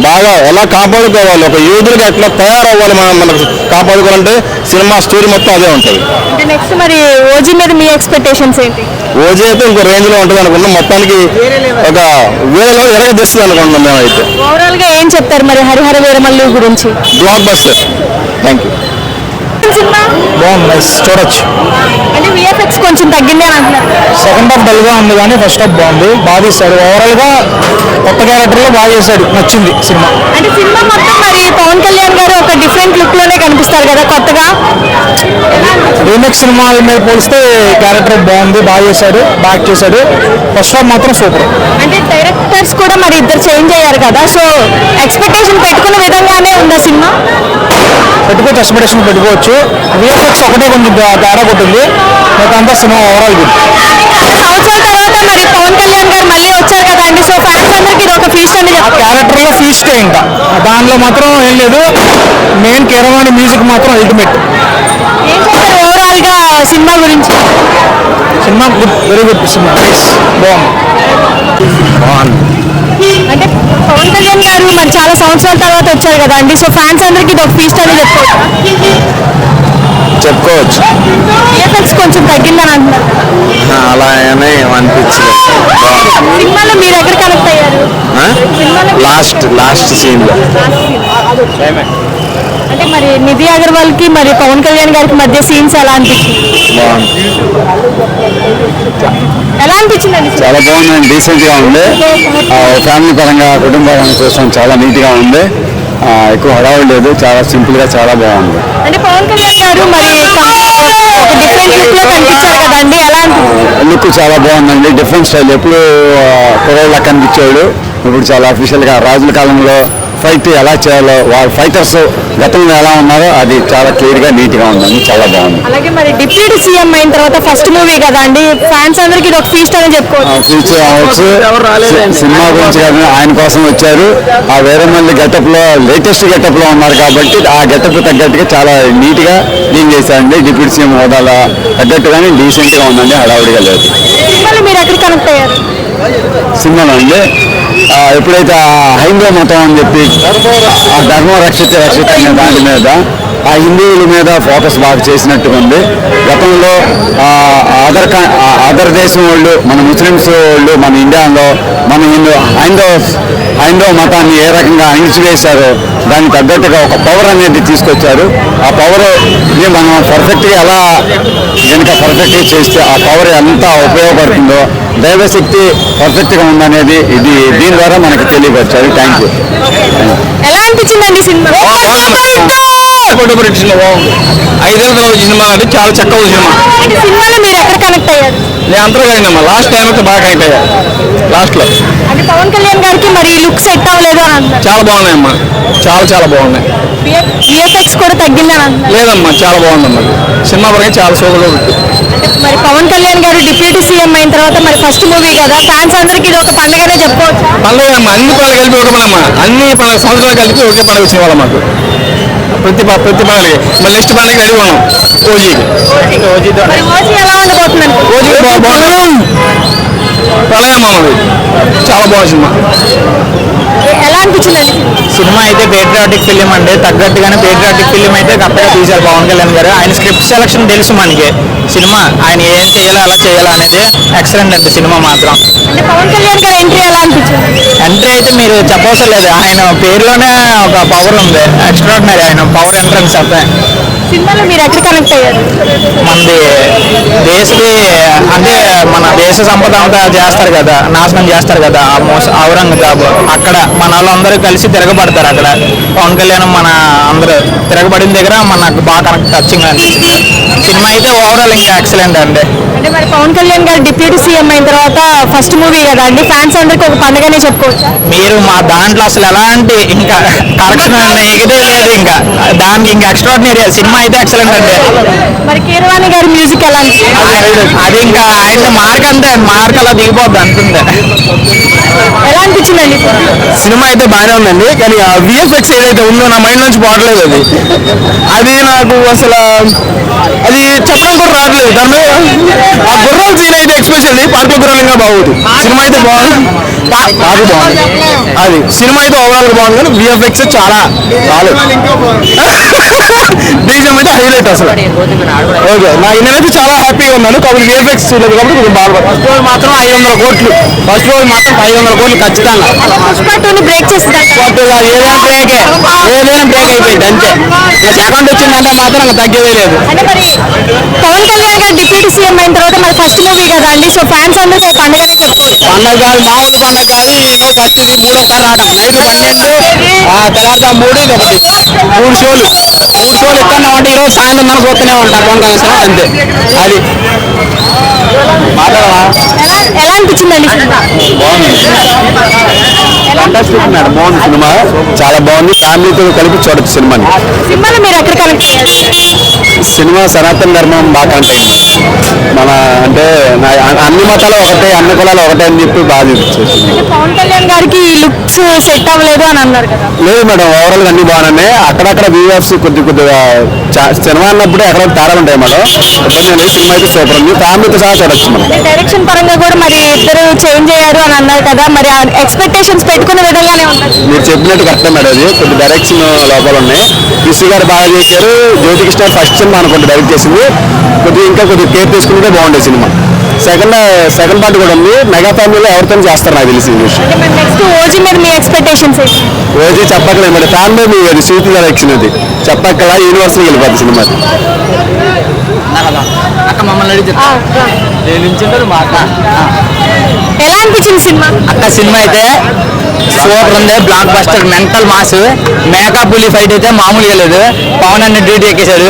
బాగా ఎలా కాపాడుకోవాలి, ఒక యోధులుగా ఎట్లా తయారవ్వాలి, మనకు కాపాడుకోవాలంటే సినిమా స్టోరీ మొత్తం అదే ఉంటుంది. అంటే నెక్స్ట్ మరి ఓజీ మీద మీ ఎక్స్పెక్టేషన్స్ ఏంటి? ఓజీ అయితే ఇంకో రేంజ్ లో ఉంటుంది అనుకున్నాం. మొత్తానికి ఒక వేరేలో ఎరగదీస్తుంది అనుకుంటున్నాం మేమైతే. ఓవరాల్ గా ఏం చెప్తారు మరి హరిహర వీరమల్లు గురించి? Block buster. Thank you. Cinema బాగుంది, నైస్, చూడొచ్చు. అంటే విఎఫ్ఎక్స్ కొంచెం తగ్గింది అని అంటున్నారు. సెకండ్ హాఫ్ డల్ గా ఉంది కానీ ఫస్ట్ హాఫ్ బాగుంది, బాగా తీశాడు. ఓవరాల్ గా కొత్త క్యారెక్టర్ లో బాగా చేశాడు, నచ్చింది సినిమా. అంటే సినిమా మొత్తం మరి పవన్ కళ్యాణ్ గారు ఒక డిఫరెంట్ లుక్ లోనే కనిపిస్తారు కదా కొత్తగా. రీమేక్ సినిమాల మీద పోలిస్తే క్యారెక్టర్ బాగుంది, బాగా చేశాడు, బాగా చేశాడు. ఫస్ట్ హాఫ్ మాత్రం సూపర్. అంటే డైరెక్టర్స్ కూడా మరి ఇద్దరు చేంజ్ అయ్యారు కదా, సో ఎక్స్పెక్టేషన్ పెట్టుకున్న విధంగానే ఉందా సినిమా? పెట్టుకోవచ్చు, ఎక్స్పెక్టేషన్ పెట్టుకోవచ్చు. విఎఫ్ఎక్స్ ఒకటే కొంచెం తేడా కొట్టింది, అంతా సినిమా ఓవరాల్ గుడ్. సంవత్సరాల తర్వాత మరి పవన్ కళ్యాణ్ గారు మళ్ళీ వచ్చారు కదా అండి, సో ఫ్యాన్స్ అందరికి ఇది ఒక ఫీస్ట్ అని క్యారెక్టర్ లో ఫీస్టే, ఇంకా దానిలో మాత్రం ఏం లేదు. మెయిన్ కీరవాణి మ్యూజిక్ మాత్రం అల్టిమేట్. ఏం చెప్తారు ఓవరాల్ గా సినిమా గురించి? Cinema good, very good cinema, బాగుంది. అంటే పవన్ కళ్యాణ్ గారు మరి చాలా సంవత్సరాల తర్వాత వచ్చారు కదా అండి, సో ఫ్యాన్స్ అందరికి ఇది ఒక ఫీస్ట్ అని చెప్పుకోవచ్చు. విఎఫ్ఎక్స్ కొంచెం తగ్గిందని అంటున్నారు కదా. అలా అనిపించలేదు. సినిమాలో మీరు ఎక్కడ కనెక్ట్ అయ్యారు? లాస్ట్ సీన్ లో అంటే మరి నిధి అగర్వాల్ కి మరి పవన్ కళ్యాణ్ గారికి మధ్య సీన్స్ ఎలా అనిపించింది? ఎలా అనిపించిందండి? చాలా బాగుందండి, డీసెంట్ గా ఉంది. ఫ్యామిలీ పరంగా కుటుంబ పరంగా చూస్తాం, చాలా నీట్ గా ఉంది. ఎక్కువ హడావుడు లేదు, చాలా సింపుల్ గా చాలా బాగుంది. అంటే పవన్ కళ్యాణ్ గారు మరి ఒక డిఫరెంట్ లుక్ లో కనిపించారు కదండి, ఎలా అనిపించింది? లుక్ చాలా బాగుందండి, డిఫరెంట్ స్టైల్. ఎప్పుడు కుర్రోళ్ళ కనిపించాడు, ఇప్పుడు చాలా అఫీషియల్ గా రాజుల కాలంలో ఫైట్ ఎలా చేయాలో వాళ్ళ ఫైటర్స్ గతంలో ఎలా ఉన్నారో అది చాలా క్లియర్ గా నీట్ గా ఉందండి, చాలా బాగుంది. అలాగే మరి డిప్యూటీ సీఎం అయిన తర్వాత ఫస్ట్ మూవీ కదా అండి, ఫ్యాన్స్ అందరికి ఇది ఒక ఫీస్ట్ అని చెప్పుకోవచ్చు. ఫ్యూచర్ అవ్వచ్చు. సినిమా గురించి కాదు, ఆయన కోసం వచ్చారు. ఆ వేరే మళ్ళీ గెటప్ లో లేటెస్ట్ గెటప్ లో ఉన్నారు కాబట్టి ఆ గెటప్ తగ్గట్టుగా చాలా నీట్ గా క్లీన్ చేశారండి. డిప్యూటీ సీఎం హోదాలో తగ్గట్టుగానే డీసెంట్ గా ఉందండి, హడావుడిగా లేదు. సినిమాలో మీరు ఎక్కడ కనెక్ట్ అయ్యారు? సినిమాలో అండి ఎప్పుడైతే హైందవ మతం అని చెప్పి ఆ ధర్మం రక్షిత అనే దాని మీద ఆ హిందువుల మీద ఫోకస్ బాగా చేసినట్టుగా ఉంది. గతంలో అదర్ దేశం వాళ్ళు, మన ముస్లిమ్స్ వాళ్ళు మన ఇండియాలో మన హైందవ మతాన్ని ఏ రకంగా అణిచివేశారో దానికి తగ్గట్టుగా ఒక పవర్ అనేది తీసుకొచ్చారు. ఆ పవర్ మనం పర్ఫెక్ట్గా ఎలా కనుక పర్ఫెక్ట్గా చేస్తే ఆ పవర్ ఎంత ఉపయోగపడుతుందో, దైవశక్తి పర్ఫెక్ట్గా ఉందనేది దీని ద్వారా మనకి తెలియపరిచారు. Thank you. ఎలా అనిపించిందండి సినిమా? 5 ఏళ్ళ తర్వాత సినిమా అంటే చాలా చక్కగా సినిమా. సినిమాలో మీరు ఎక్కడ కనెక్ట్ అయ్యారు? అందరూ కదండి లాస్ట్ టైం అయితే బాగా కనెక్ట్ అయ్యా లాస్ట్ లో. అంటే పవన్ కళ్యాణ్ గారికి మరి లుక్ సెట్ అవ్వలేదు అని అంటున్నారు. చాలా బాగున్నాయమ్మా, చాలా బాగున్నాయి. విఎఫ్ఎక్స్ కూడా తగ్గిందని అంటున్నారు. లేదమ్మా చాలా బాగుందమ్మా, సినిమా పరంగా చాలా సూపర్. మరి పవన్ కళ్యాణ్ గారు డిప్యూటీ సీఎం అయిన తర్వాత మరి ఫస్ట్ మూవీ కదా, ఫ్యాన్స్ అందరికి ఇది ఒక పండుగనే చెప్పుకోవచ్చు. పండుగ అమ్మా, అన్ని పండుగ కలిపి ఒక పండుగ, అన్ని పండుగ సంవత్సరాలు కలిపి ఒకే పండుగ వచ్చిన వాళ్ళ మాకు ప్రతి పండుగకి. మళ్ళీ నెక్స్ట్ పండుగ రెడీ ఉన్నాం ఓజీకి. మరి ఓజీ ఎలా ఉండబోతుందండి? ఓజీ ప్రళయం అమ్మది, చాలా బాగుంది సినిమా. ఎలా అనిపించిందండి? సినిమా అయితే పేట్రియాటిక్ ఫిలిం అండి, తగ్గట్టుగానే పేట్రియాటిక్ ఫిలిం అయితే కరెక్ట్గా తీశారు పవన్ కళ్యాణ్ గారు. ఆయన స్క్రిప్ట్ సెలక్షన్ తెలుసు మనకి, సినిమా ఆయన ఏం చేయాలో అలా చేయాలో అనేది ఎక్సలెంట్ అండి సినిమా మాత్రం. అంటే పవన్ కళ్యాణ్ గారి ఎంట్రీ ఎలా అనిపించింది? ఎంట్రీ అయితే మీరు చెప్పవసరం లేదు, ఆయన పేరులోనే ఒక పవర్ ఉంది, ఎక్స్ట్రాడినరీ ఆయన పవర్ ఎంట్రన్స్ అంతే. సినిమాలో మీరు ఎక్కడ కనెక్ట్ అయ్యారు? మనది దేశది అంటే మన దేశ సంపద అంతా చేస్తారు కదా, నాశనం చేస్తారు కదా ఔరంగజాబ్, అక్కడ మన వాళ్ళందరూ కలిసి తిరగబడతారు అక్కడ. పవన్ కళ్యాణ్ మన అందరూ తిరగబడిన దగ్గర మనకు బాగా టచింగ్ అనిపించింది. సినిమా అయితే ఓవరాల్ ఇంకా ఎక్సలెంట్ అండి. అంటే మరి పవన్ కళ్యాణ్ గారు డిప్యూటీ సీఎం అయిన తర్వాత ఫస్ట్ మూవీ కదా అండి, ఫ్యాన్స్ అందరికి ఒక పండుగనే చెప్పుకోవచ్చా? మీరు మా దాంట్లో అసలు ఎలాంటి ఇంకా కరెక్షన్ నెగిటివ్ లేదు, ఇంకా దానికి ఇంకా ఎక్స్ట్రాడినరీ. సినిమా అయితే ఎక్సలెంట్ అండి. మరి కీరవాణి గారి మ్యూజిక్ ఎలా అనిపించింది? అది ఇంకా ఆయన మార్క్ అంతే, మార్క్ అలా దిగిపోద్ది అంటుంది. ఎలా అనిపించిందండి? సినిమా అయితే బాగానే ఉందండి, కానీ ఆ విఎఫ్ఎక్స్ ఏదైతే ఉందో నా మైండ్ నుంచి పోవట్లేదు. అది నాకు అసలు అది చెప్పడం కూడా రావట్లేదు. దాని మీద ఆ గుర్రాల సీన్ అయితే ఎక్స్పెషల్లీ పార్కుల గుర్రాలు ఇంకా బాగుంది. సినిమా అయితే బాగుంది, బాగుంది. అది సినిమా అయితే ఓవరాల్ గా బాగుంది, కానీ విఎఫ్ఎక్స్ చాలా బాగాలేదు. బీజం అయితే హైలైట్ అసలు. ఓకే, నేనైతే చాలా హ్యాపీగా ఉన్నాను. కాబట్టి విఎఫ్ఎక్స్ చూడలేదు కాబట్టి కొంచెం బాగుంది. ఫస్ట్ రోజు మాత్రం 500 కోట్లు, ఫస్ట్ రోజు మాత్రం 500 కోట్లు ఖచ్చితంగా. పుష్ప 2ని బ్రేక్ చేస్తుంది. ఏదైనా బ్రేక్ అయిపోయింది అంతే. సెకండ్ వచ్చిందంటే మాత్రం ఇంకా తగ్గేదే లేదు. అంటే మరి పవన్ కళ్యాణ్ గారు డిప్యూటీ సీఎం అయిన తర్వాత మరి ఫస్ట్ మూవీ కదా అండి, సో ఫ్యాన్స్ అందరికి ఒక పండుగనే చెప్పుకోవచ్చు. పండగ కాదు, మామూలు పండగ కాదు. ఇదో ఫస్ట్ ఇది 3వ రావడం, నైట్ 12 ఆ తర్వాత 3 ఇది ఒకటి 3 షోలు ఎక్కడ ఉంటే ఈరోజు సాయంత్రం మనకు పోతూనే ఉంటారు పవన్ కళ్యాణ్ అంతే. అది ఎలా అనిపించిందండి సినిమా? ఫంటాస్టిక్ మేడం, బాగుంది సినిమా, చాలా బాగుంది. ఫ్యామిలీతో కలిపి చూడొచ్చు సినిమాని. సినిమాలో మీరు ఎక్కడ కనెక్ట్ అయ్యారు? సినిమా సనాతన ధర్మం బాగా కనెక్ట్ అయింది. మన అంటే అన్ని మతాలు ఒకటే, అన్ని కులాలు ఒకటే అని చెప్పి బాగా చూపించేసి. అంటే పవన్ కళ్యాణ్ గారికి లుక్స్ సెట్ అవ్వలేదు అని అన్నారు కదా. లేదు మేడం, ఓవరాల్ గా అన్ని బాగున్నాయి. అక్కడక్కడ వ్యూవర్స్ కొద్దిగా సినిమా అన్నప్పుడు ఎక్కడ తేడా ఉంటాయి మేడం. ఇబ్బంది లేదు, సినిమా అయితే సూపర్ ఉంది, ఫ్యామిలీతో సహా చూడొచ్చు మనం. డైరెక్షన్ పరంగా కూడా మరి ఇద్దరు చేంజ్ అయ్యారు అని అన్నారు కదా, మరి ఎక్స్పెక్టేషన్స్ పెట్టుకున్న విధంగానే ఉంటుంది. మీరు చెప్పినట్టు కరెక్టే మేడం, అది కొద్ది డైరెక్షన్ లోపాలు ఉన్నాయి. విశ్వ గారు బాగా చేశారు. జ్యోతి కృష్ణ ఫస్ట్ సినిమా అనుకుంటే డైరెక్ట్ చేసింది, కొద్దిగా కేర్ తీసుకుంటే బాగుండే సినిమా. సెకండ్ పార్ట్ కూడా ఉంది. మెగా ఫ్యామిలీలో ఎవరితో చేస్తారు నాకు తెలిసి. నెక్స్ట్ ఓజీ మీద మీ ఎక్స్పెక్టేషన్స్? ఓజీ చెప్పక్కలేదు మేడం, ఫ్యామిలీ మూవీ అది, సీటీ డైరెక్షన్ అది, చెప్పక్కలా యూనివర్సల్ వెళ్ళిపోతుంది సినిమా. అక్క మమ్మల్ని ఎలా అనిపించింది సినిమా? అక్క సినిమా అయితే సూపర్ ఉంది, block buster, mental mass. Makeup పులి ఫైట్ అయితే మామూలుగా లేదు, పవన్ అన్న డ్యూటీ ఎక్కేశాడు.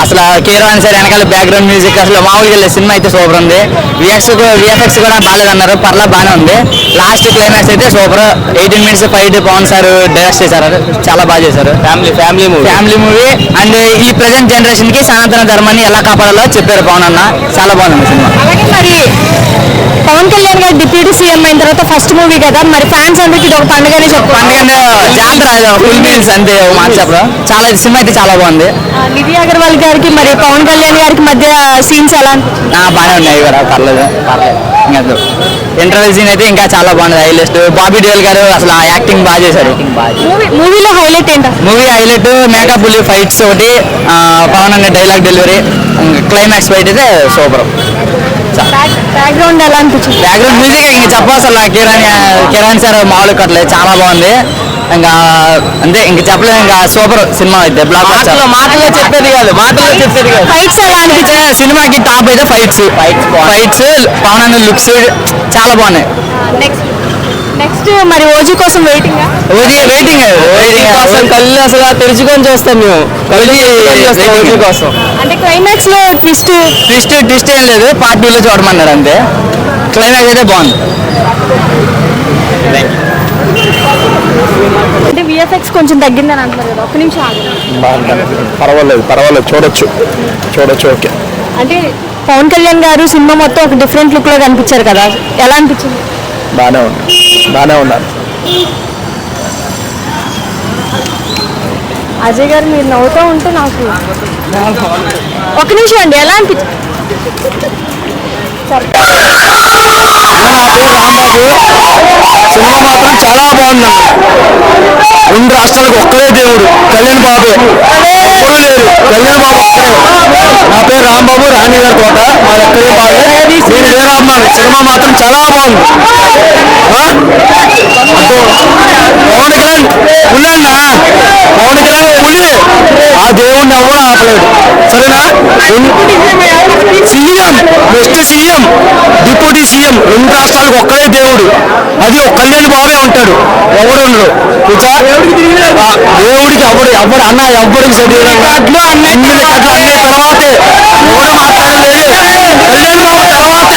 అసలు కీరవాణి సార్ వెనకాల బ్యాక్గ్రౌండ్ మ్యూజిక్ అసలు మామూలుగా లేదు. సినిమా అయితే సూపర్ ఉంది. విఎఫ్ఎక్స్ కూడా బాగాలేదన్నారు, పర్లా బాగానే ఉంది. లాస్ట్ క్లైమాక్స్ అయితే super. 18 minutes fight Pawan sir direct చేశారు, చాలా బాగా చేశారు. ఫ్యామిలీ మూవీ అండ్ ఈ ప్రెసెంట్ జనరేషన్ కి సనాతన ధర్మాన్ని ఎలా కాపాడాలో చెప్పారు పవన్ అన్న, చాలా బాగుంది సినిమా. అలాగే మరి పవన్ కళ్యాణ్ గారు డిప్యూటీ సీఎం అయిన తర్వాత ఫస్ట్ మూవీ కదా, మరి ఫ్యాన్స్ అందరికి ఇది ఒక పండుగనే చెప్పండి. జాతర ఫుల్ మీల్స్ అంతే మాట చెప్పడం. చాలా సినిమా అయితే చాలా బాగుంది. నిధి అగర్వాల్ గారికి మరి పవన్ కళ్యాణ్ గారికి మధ్య సీన్స్ ఎలా అనిపించింది? బాగానే ఉన్నాయి కూడా, పర్లేదు. ఇంటర్వెల్ సీన్ అయితే ఇంకా చాలా బాగుంది, హైలైట్. బాబీ డియోల్ గారు అసలు ఆ యాక్టింగ్ బాగా చేశారు. మూవీలో హైలైట్ ఏంటో? మూవీ హైలైట్ మేకప్ పులి ఫైట్స్ ఒకటి, పవన్ అనే డైలాగ్ డెలివరీ, క్లైమాక్స్ ఫైట్ అయితే సూపర్. బ్యాక్గ్రౌండ్ ఎలా అనిపించింది? బ్యాక్గ్రౌండ్ మ్యూజిక్ ఇంకా చెప్పాల్సిన కిరణ్ సార్ మామూలు కట్టలేదు, చాలా బాగుంది. ఇంకా అంతే, ఇంకా చెప్పలేదు. ఇంకా సూపర్ సినిమా అయితే, బ్లాక్ మాటల్లో చెప్పేది కాదు. ఫైట్స్ ఎలా అనిపించింది? సినిమాకి టాప్ అయితే ఫైట్స్ పవన్ అనే లుక్స్ చాలా బాగున్నాయి. నెక్స్ట్ నెక్స్ట్ మరి ఓజీ కోసం వెయిటింగ్ కోసం కళ్ళు అసలు తెరుచుకొని చూస్తాం మేము ఓజీ కోసం. అంటే క్లైమాక్స్ లో ట్విస్ట్ ఏం లేదు, పార్ట్ 2 లో చూడమన్నారు అంతే. క్లైమాక్స్ అయితే బాగుంది. అంటే విఎఫ్ఎక్స్ కొంచెం తగ్గిందని అంటున్నారు కదా, ఒక్క నిమిషం ఆగండి. పర్వాలేదు చూడొచ్చు. ఓకే. అంటే పవన్ కళ్యాణ్ గారు సినిమా మొత్తం ఒక డిఫరెంట్ లుక్ లో కనిపించారు కదా, ఎలా అనిపించింది? బాగానే ఉన్నారు. అజయ్ గారు మీరు నవ్వుతూ ఉంటే నాకు ఒక నిమిషం అండి, ఎలా అనిపించింది? సినిమా మాత్రం చాలా బాగుంది. 2 రాష్ట్రాలకు ఒక్కడే దేవుడు కళ్యాణ్ బాబు, ఎవరు లేరు. కళ్యాణ్ బాబు ఒక్కడే. నా పేరు రాంబాబు, రాణి గారి కోట, మాది ఒక్కడే బాబు. నేను ఏమన్నాను, సినిమా మాత్రం చాలా బాగుంది. పవన్ కళ్యాణ్ పులి, ఆ దేవుడిని ఎవరు ఆపలేడు. సరేనా? సీఎం డిప్యూటీ సీఎం 2 రాష్ట్రాలకు ఒక్కడే దేవుడు, అది ఒక కళ్యాణ్ బాబే ఉంటాడు, ఎవరు ఉండరు. దేవుడికి ఎవరు అన్న ఎవరికి కట్లు అన్ని తర్వాతే ఎవరు మాట్లాడలేదు. కళ్యాణ్ బాబు తర్వాతే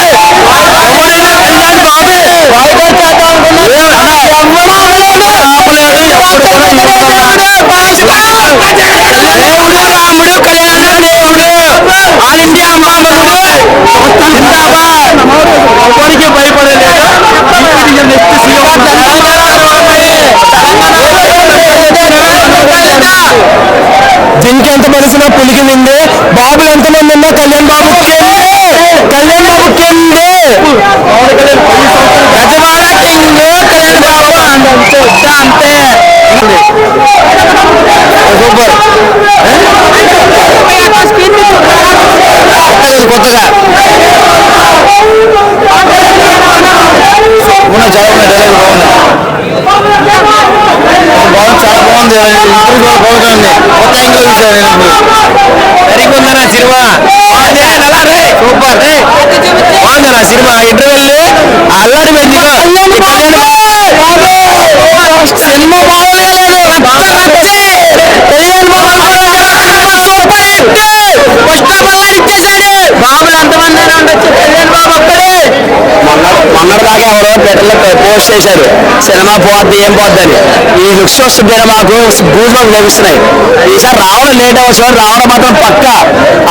ఎవరైనా కళ్యాణ్ బాబే రాముడు కళ్యాణ దేవుడు ఆల్ ఇండియా మామూలు ఎవరికి భయపడలేదు. జింకి ఎంత మనిషినా పులికి నిందే, బాబులు ఎంతమంది ఉన్నా కళ్యాణ్ బాబు కిందే, గజవాడ కింగ్ కళ్యాణ్ బాబు అంతే. సూపర్. కొత్తగా చాలా బాగుంది. కొత్త యాంగిల్ చూసాను నేను. సరిపోందరా సినిమా, సూపర్ బాగుందరా సినిమా. ఇంటర్వెల్ అల్లాడి పెంచుకో సినిమా బాబులు అంతమంది ఉండొచ్చు, కళ్యాణ్ బాబు ఒక్కడే. మొన్నటిదాకా ఎవరో ట్విట్టర్లో పోస్ట్ చేశారు సినిమా పోద్ది ఏం పోద్దని. ఈ లుక్స్ చూస్తుంటే మాకు గూస్ బంప్స్ లభిస్తున్నాయి. ఈసారి రావడం లేట్ అవ్వచ్చు, రావడం మాత్రం పక్క.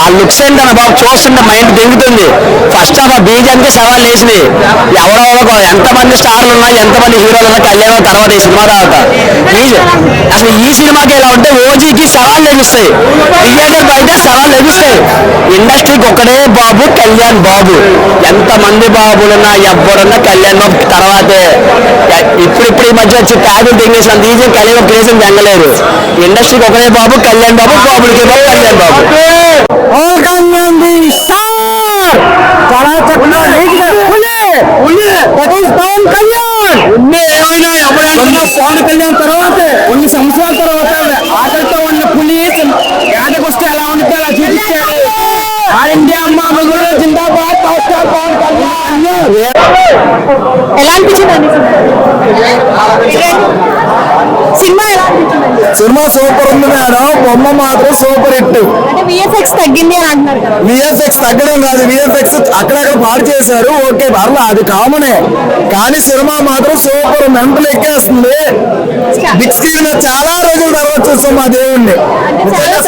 ఆ లుక్స్ ఏంటన్న బాబు చూస్తుంటే మైండ్ దిగుతుంది. ఫస్ట్ హాఫ్ ఆ బీజానికి సవాల్ వేసింది. ఎవరెవరో ఎంతమంది స్టార్లు ఉన్నా, ఎంతమంది హీరోలు ఉన్నా కళ్యాణం తర్వాత ఈ సినిమా తర్వాత అసలు ఈ సినిమాకి ఎలా ఉంటే ఓజీకి సవాల్ లభిస్తాయి, థియేటర్ బయట సవాల్ లభిస్తాయి. ఇండస్ట్రీకి ఒకటే బాబు కళ్యాణ్ బాబు. ఎంతమంది బాబులున్నా ఎవ్వరున్నా కళ్యాణ్ బాబు తర్వాతే. ఇప్పుడు ఈ మధ్య వచ్చి ట్యాగులు తెంగేసిన అంత ఈజీ కళ్యాణ్ ప్లేస్ తెంగలేరు. ఇండస్ట్రీకి ఒకటే బాబు కళ్యాణ్ బాబు, బాబులకి బాబు కళ్యాణ్ బాబు. చాలా చక్కగా పవన్ కళ్యాణ్ ఏమైనా ఎవరైనా పవన్ కళ్యాణ్ తర్వాత కొన్ని సంవత్సరాల తర్వాత ఆకలితో ఉన్న పులి ఏటకొస్తే ఎలా ఉంటే అలా చూపించారు. ఆల్ ఇండియా అమ్మ జిందాబాద్ పవన్ కళ్యాణ్. ఎలా అనిపించిందండి సినిమా? ఎలా అనిపించిందండి? సినిమా సూపర్ ఉంది మేడం, బొమ్మ మాత్రం సూపర్ హిట్. అంటే విఎఫ్ఎక్స్ తగ్గింది అని అంటున్నారు కదా. విఎఫ్ఎక్స్ తగ్గడం కాదు, విఎఫ్ఎక్స్ అక్కడక్కడ పాడు చేశారు. ఓకే పర్లా, అది కామనే. కానీ సినిమా మాత్రం సూపర్, మెంటల్ ఎక్కేస్తుంది. బిగ్ స్క్రీన్ మీద చాలా రోజుల తర్వాత చూస్తాం మా దేవుణ్ణి.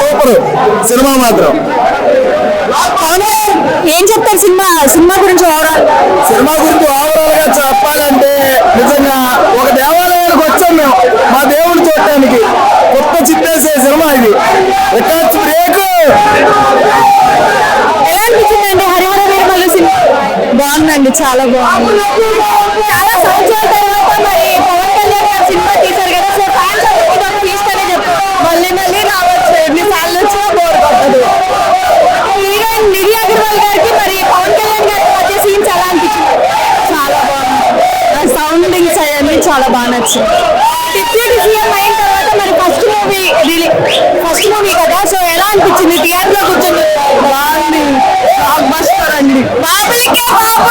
సూపర్ సినిమా మాత్రం. ఏం చెప్తారు సినిమా గురించి ఓవరాల్? సినిమా గురించి ఓవరాల్ గా చెప్పాలంటే నిజంగా ఒక దేవాలయానికి వచ్చాం మేము మా దేవుడిని చూడటానికి. కొత్త చిత్తేసే సినిమా ఇది. బ్రేక్. ఎలా అనిపించిందండి హరిహర వీరమల్లు సినిమా? బాగుందండి, చాలా బాగుంది. చాలా సంవత్సరాల తర్వాత మరి పవన్ కళ్యాణ్ గారు సినిమా తీశారు కదా, సో ఫ్యాన్స్ అందరికీ ఫీస్ట్ అనే చెప్పారు. మళ్ళీ రావచ్చు, ఎన్నిసార్లు వచ్చినా బోర్ కొట్టదు. హీరోయిన్ నిధి అగర్వాల్ గారికి మరి పవన్ కళ్యాణ్ గారి మధ్య సీన్స్ ఎలా అనిపించింది? చాలా బాగుంది, సౌండింగ్స్ అవన్నీ చాలా బాగా నచ్చింది. డిప్యూటీ సీఎం అయిన తర్వాత మరి ఫస్ట్ మూవీ కదా, సో ఎలా అనిపించింది? థియేటర్ లో కూర్చొని బాగుంది, బ్లాక్ బస్టర్ అండి. బాబులకి బాబు